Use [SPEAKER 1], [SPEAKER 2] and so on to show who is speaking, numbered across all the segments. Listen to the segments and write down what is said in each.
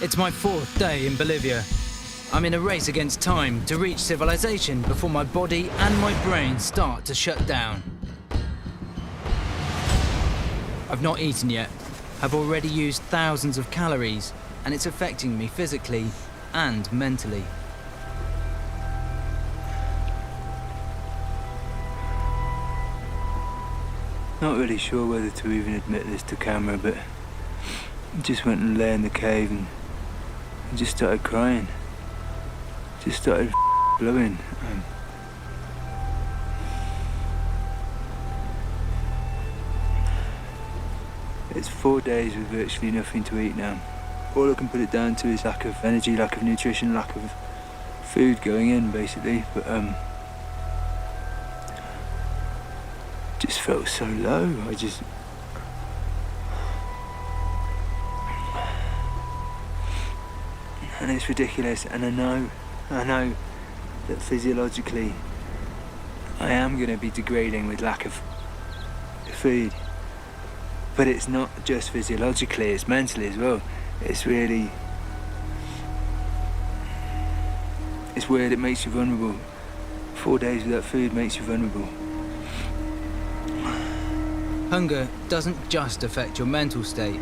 [SPEAKER 1] It's my 4th day in Bolivia. I'm in a race against time to reach civilization before my body and my brain start to shut down. I've not eaten yet. I've already used thousands of calories, and it's affecting me physically and mentally.
[SPEAKER 2] Not really sure whether to even admit this to camera, but I just went and lay in the cave and just started crying. Just started blowing. It's 4 days with virtually nothing to eat now. All I can put it down to is lack of energy, lack of nutrition, lack of food going in, basically. But just felt so low. And it's ridiculous. And I know that physiologically I am going to be degrading with lack of food. But it's not just physiologically, it's mentally as well. It's weird, it makes you vulnerable. 4 days without food makes you vulnerable.
[SPEAKER 1] Hunger doesn't just affect your mental state.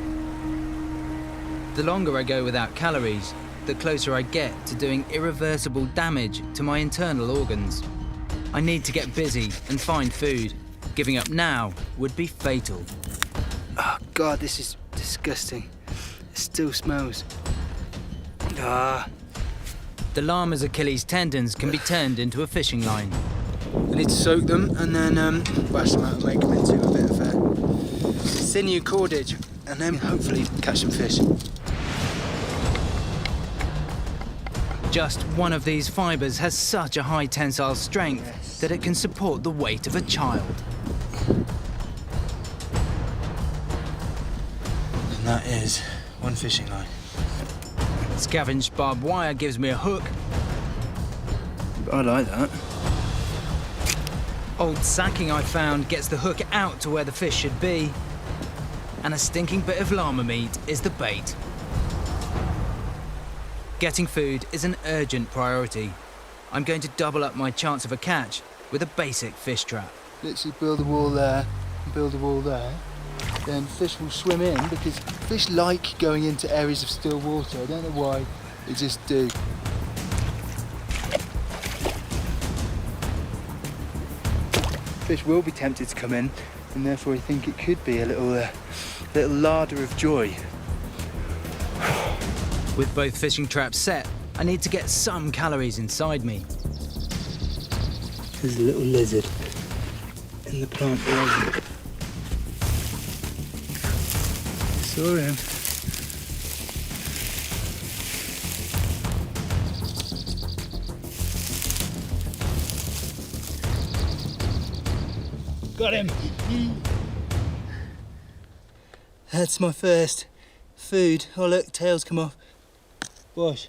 [SPEAKER 1] The longer I go without calories, the closer I get to doing irreversible damage to my internal organs. I need to get busy and find food. Giving up now would be fatal.
[SPEAKER 2] Oh God, this is disgusting. It still smells. Ah.
[SPEAKER 1] The llama's Achilles tendons can be turned into a fishing line.
[SPEAKER 2] I need to soak them and then wash them out and make them into a bit of sinew cordage, and then hopefully catch some fish.
[SPEAKER 1] Just one of these fibres has such a high tensile strength that it can support the weight of a child.
[SPEAKER 2] And that is one fishing line.
[SPEAKER 1] Scavenged barbed wire gives me a hook.
[SPEAKER 2] I like that.
[SPEAKER 1] Old sacking I found gets the hook out to where the fish should be. And a stinking bit of llama meat is the bait. Getting food is an urgent priority. I'm going to double up my chance of a catch with a basic fish trap.
[SPEAKER 2] Literally build a wall there, build a wall there. Then fish will swim in, because fish like going into areas of still water. I don't know why, they just do. Fish will be tempted to come in, and therefore I think it could be a little larder of joy.
[SPEAKER 1] With both fishing traps set, I need to get some calories inside me.
[SPEAKER 2] There's a little lizard in the plant below me. Saw him. Got him. That's my first food. Oh look, tail's come off. Gosh.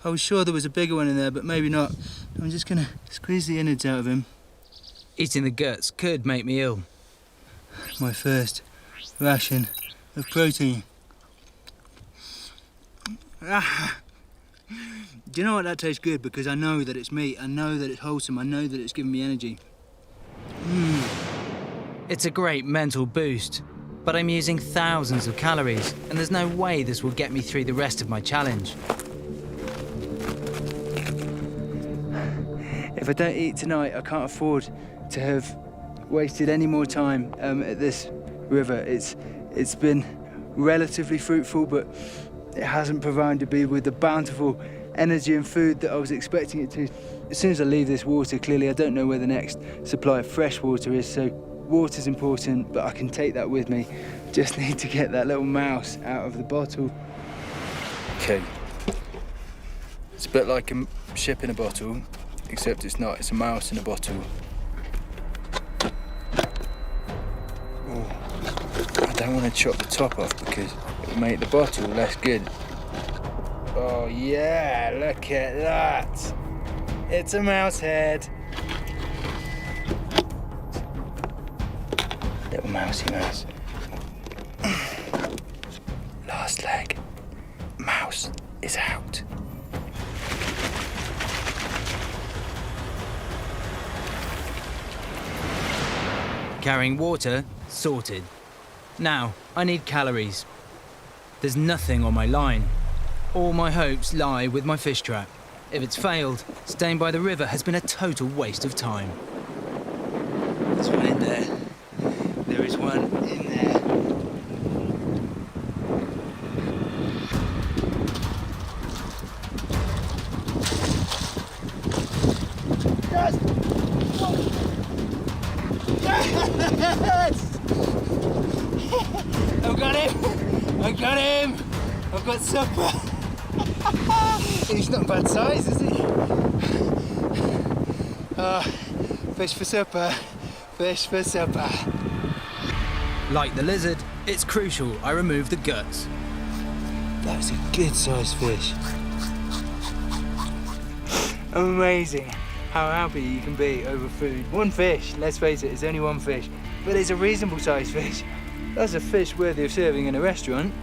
[SPEAKER 2] I was sure there was a bigger one in there, but maybe not. I'm just gonna squeeze the innards out of him.
[SPEAKER 1] Eating the guts could make me ill.
[SPEAKER 2] My first ration of protein. Ah. Do you know what, that tastes good? Because I know that it's meat, I know that it's wholesome, I know that it's giving me energy.
[SPEAKER 1] It's a great mental boost, but I'm using thousands of calories, and there's no way this will get me through the rest of my challenge. If I don't eat tonight, I can't afford to have wasted any more time at this river. It's been relatively fruitful, but it hasn't provided me with the bountiful energy and food that I was expecting it to. As soon as I leave this water, clearly I don't know where the next supply of fresh water is, so water's important, but I can take that with me. Just need to get that little mouse out of the bottle. Okay. It's a bit like a ship in a bottle, except it's not. It's a mouse in a bottle. Oh, I don't want to chop the top off because it'll make the bottle less good. Oh yeah, look at that. It's a mouse head. Little mousey mouse. Last leg. Mouse. mouse is out.
[SPEAKER 3] Carrying water, sorted. Now, I need calories. There's nothing on my line. All my hopes lie with my fish trap. If it's failed, staying by the river has been a total waste of time.
[SPEAKER 2] There's one in there. There is one in there.
[SPEAKER 1] Yes! Yes! I've got him! I got him! I've got supper! He's not bad size, is he? Fish for supper. Fish for supper.
[SPEAKER 3] Like the lizard, it's crucial I remove the guts.
[SPEAKER 1] That's a good sized fish. Amazing how happy you can be over food. One fish, let's face it, it's only one fish, but it's a reasonable sized fish. That's a fish worthy of serving in a restaurant.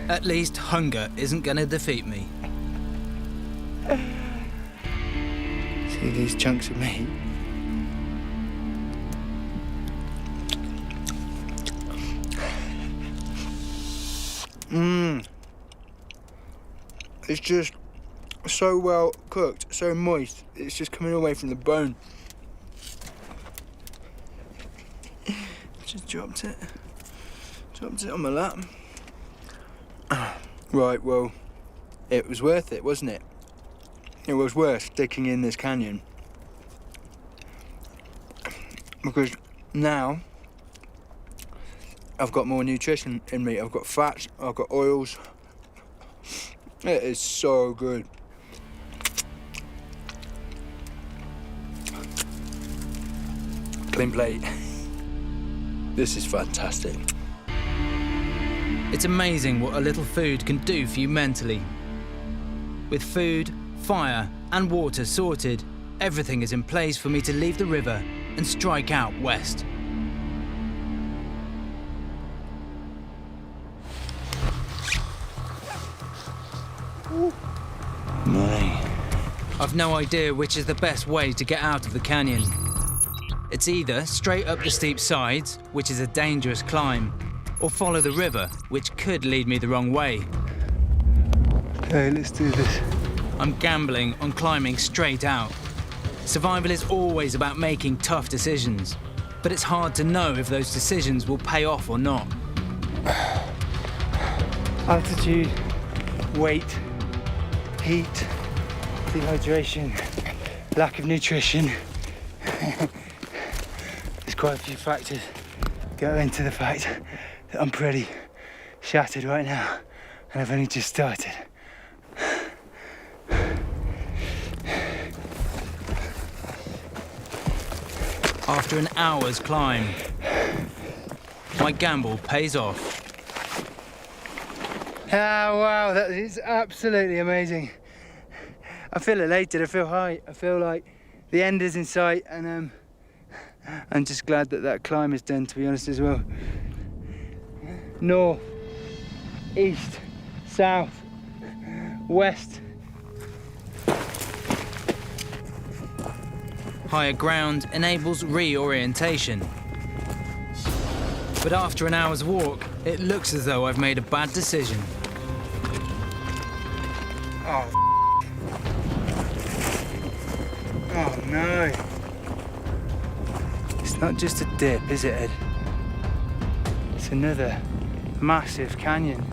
[SPEAKER 3] At least hunger isn't gonna defeat me.
[SPEAKER 1] See these chunks of meat? It's just so well cooked, so moist. It's just coming away from the bone. Just dropped it on my lap. Right, well, it was worth it, wasn't it? It was worth sticking in this canyon. Because now I've got more nutrition in me. I've got fats, I've got oils. It is so good. Clean plate. This is fantastic.
[SPEAKER 3] It's amazing what a little food can do for you mentally. With food, fire, and water sorted, everything is in place for me to leave the river and strike out west. I've no idea which is the best way to get out of the canyon. It's either straight up the steep sides, which is a dangerous climb, or follow the river, which could lead me the wrong way.
[SPEAKER 1] Okay, let's do this.
[SPEAKER 3] I'm gambling on climbing straight out. Survival is always about making tough decisions, but it's hard to know if those decisions will pay off or not.
[SPEAKER 1] Altitude, weight, heat, dehydration, lack of nutrition. There's quite a few factors go into the fact that I'm pretty shattered right now, and I've only just started.
[SPEAKER 3] After an hour's climb, my gamble pays off.
[SPEAKER 1] Oh wow, that is absolutely amazing. I feel elated, I feel high, I feel like the end is in sight, and I'm just glad that that climb is done, to be honest, as well. North, east, south, west.
[SPEAKER 3] Higher ground enables reorientation. But after an hour's walk, it looks as though I've made a bad decision.
[SPEAKER 1] Oh no. It's not just a dip, is it, Ed? It's another massive canyon.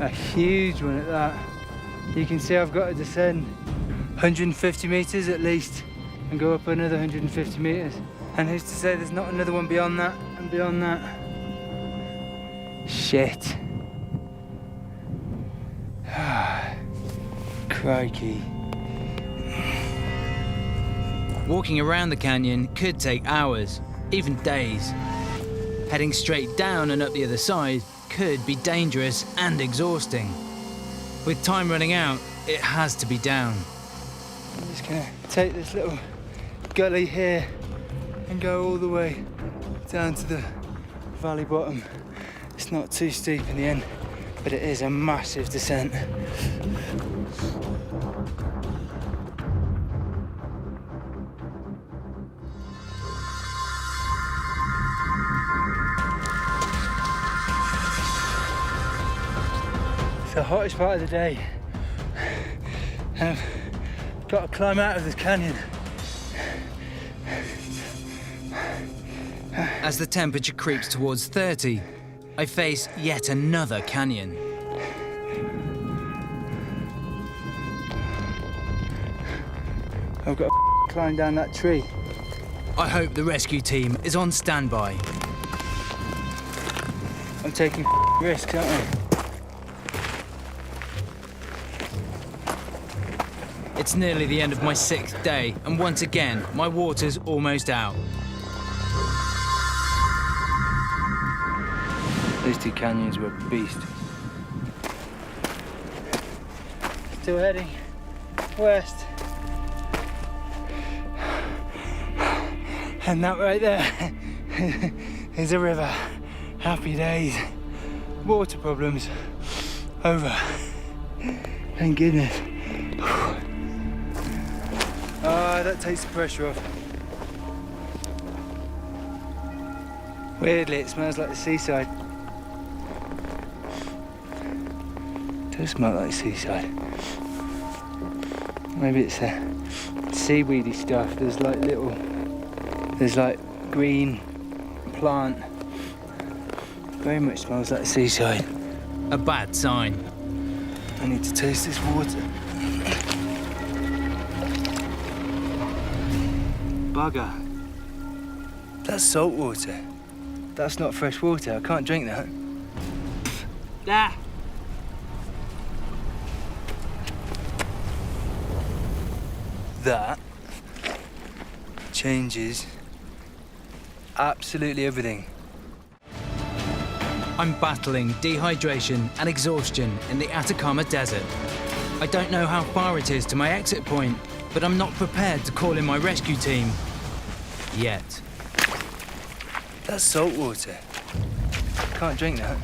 [SPEAKER 1] A huge one at that. You can see I've got to descend 150 metres at least and go up another 150 metres. And who's to say there's not another one beyond that and beyond that? Shit. Crikey.
[SPEAKER 3] Walking around the canyon could take hours, even days. Heading straight down and up the other side could be dangerous and exhausting. With time running out, it has to be down.
[SPEAKER 1] I'm just gonna take this little gully here and go all the way down to the valley bottom. It's not too steep in the end. but it is a massive descent. It's the hottest part of the day. I've got to climb out of this canyon.
[SPEAKER 3] As the temperature creeps towards 30, I face yet another canyon.
[SPEAKER 1] I've got to climb down that tree.
[SPEAKER 3] I hope the rescue team is on standby.
[SPEAKER 1] I'm taking risks, aren't I?
[SPEAKER 3] It's nearly the end of my 6th day, and once again, my water's almost out.
[SPEAKER 1] These two canyons were a beast. Still heading west. And that right there is a river. Happy days. Water problems over. Thank goodness. Ah, that takes the pressure off. Weirdly, it smells like the seaside. It does smell like the seaside. Maybe it's a seaweedy stuff. There's like green plant. Very much smells like the seaside.
[SPEAKER 3] A bad sign.
[SPEAKER 1] I need to taste this water. Bugger. That's salt water. That's not fresh water. I can't drink that. Ah. That changes absolutely everything.
[SPEAKER 3] I'm battling dehydration and exhaustion in the Atacama Desert. I don't know how far it is to my exit point, but I'm not prepared to call in my rescue team. Yet.
[SPEAKER 1] That's salt water. Can't drink that.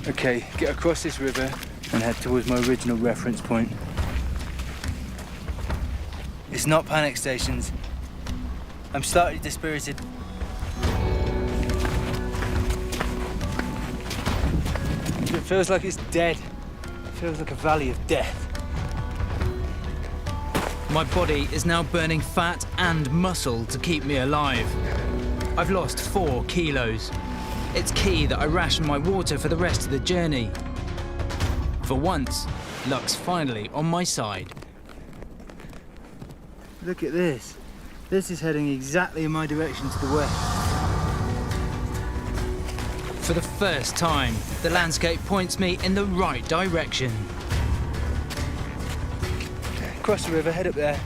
[SPEAKER 1] Okay, get across this river and head towards my original reference point. It's not panic stations. I'm slightly dispirited. It feels like it's dead. It feels like a valley of death.
[SPEAKER 3] My body is now burning fat and muscle to keep me alive. I've lost 4 kilos. It's key that I ration my water for the rest of the journey. For once, luck's finally on my side.
[SPEAKER 1] Look at this. This is heading exactly in my direction to the west.
[SPEAKER 3] For the first time, the landscape points me in the right direction.
[SPEAKER 1] Cross the river, head up there,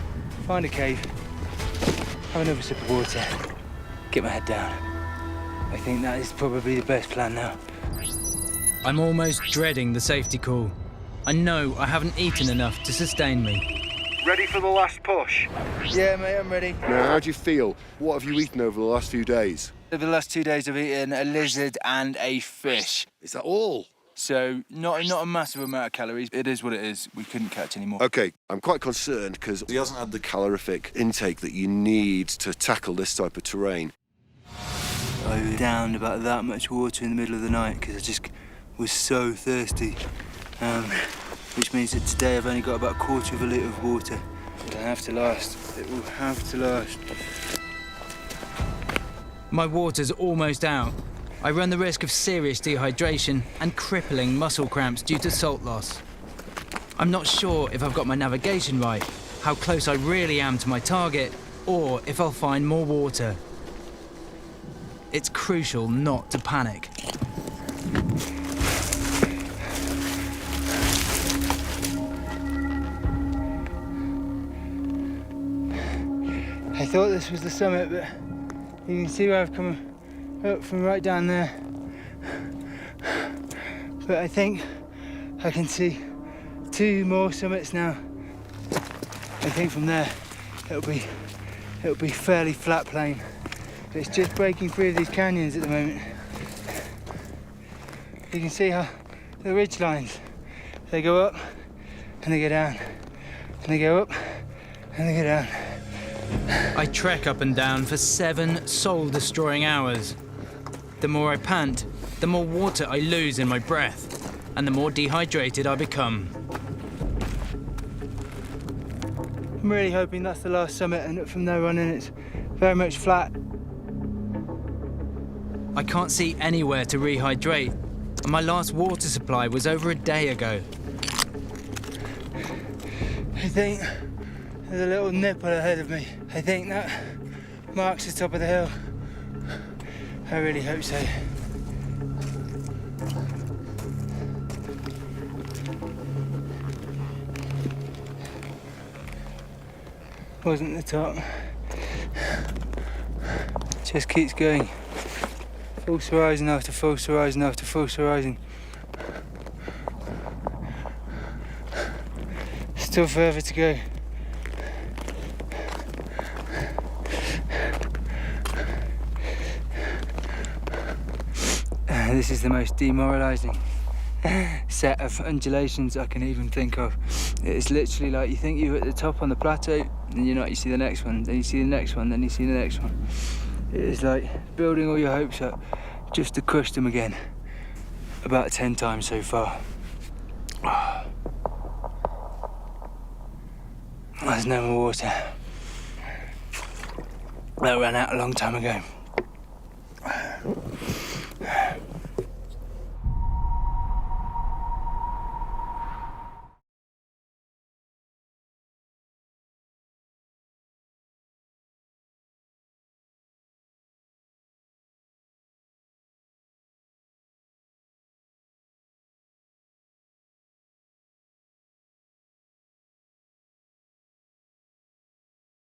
[SPEAKER 1] find a cave, have another sip of water, get my head down. I think that is probably the best plan now.
[SPEAKER 3] I'm almost dreading the safety call. I know I haven't eaten enough to sustain me.
[SPEAKER 4] Ready for the last push?
[SPEAKER 1] Yeah, mate, I'm ready.
[SPEAKER 4] Now, how do you feel? What have you eaten over the last few days?
[SPEAKER 1] Over the last 2 days, I've eaten a lizard and a fish.
[SPEAKER 4] Is that all?
[SPEAKER 1] So, not a massive amount of calories. It is what it is. We couldn't catch any more.
[SPEAKER 4] OK, I'm quite concerned because he hasn't had the calorific intake that you need to tackle this type of terrain.
[SPEAKER 1] I downed about that much water in the middle of the night because I just was so thirsty. Which means that today I've only got about 1/4 of a litre of water. It'll have to last. It will have to last.
[SPEAKER 3] My water's almost out. I run the risk of serious dehydration and crippling muscle cramps due to salt loss. I'm not sure if I've got my navigation right, how close I really am to my target, or if I'll find more water. It's crucial not to panic.
[SPEAKER 1] I thought this was the summit, but you can see where I've come up from right down there. But I think I can see 2 more summits now. I think from there it'll be fairly flat plain. But it's just breaking through these canyons at the moment. You can see how the ridge lines. They go up and they go down, and they go up and they go down.
[SPEAKER 3] I trek up and down for 7 soul-destroying hours. The more I pant, the more water I lose in my breath, and the more dehydrated I become.
[SPEAKER 1] I'm really hoping that's the last summit and that from there on in it's very much flat.
[SPEAKER 3] I can't see anywhere to rehydrate, and my last water supply was over a day ago.
[SPEAKER 1] I think there's a little nipple ahead of me. I think that marks the top of the hill. I really hope so. Wasn't the top. Just keeps going. False horizon after false horizon after false horizon. Still further to go. This is the most demoralising set of undulations I can even think of. It's literally like you think you're at the top on the plateau, and you're not, you see the next one, then you see the next one, then you see the next one. It is like building all your hopes up just to crush them again. About 10 times so far. There's no more water. That ran out a long time ago.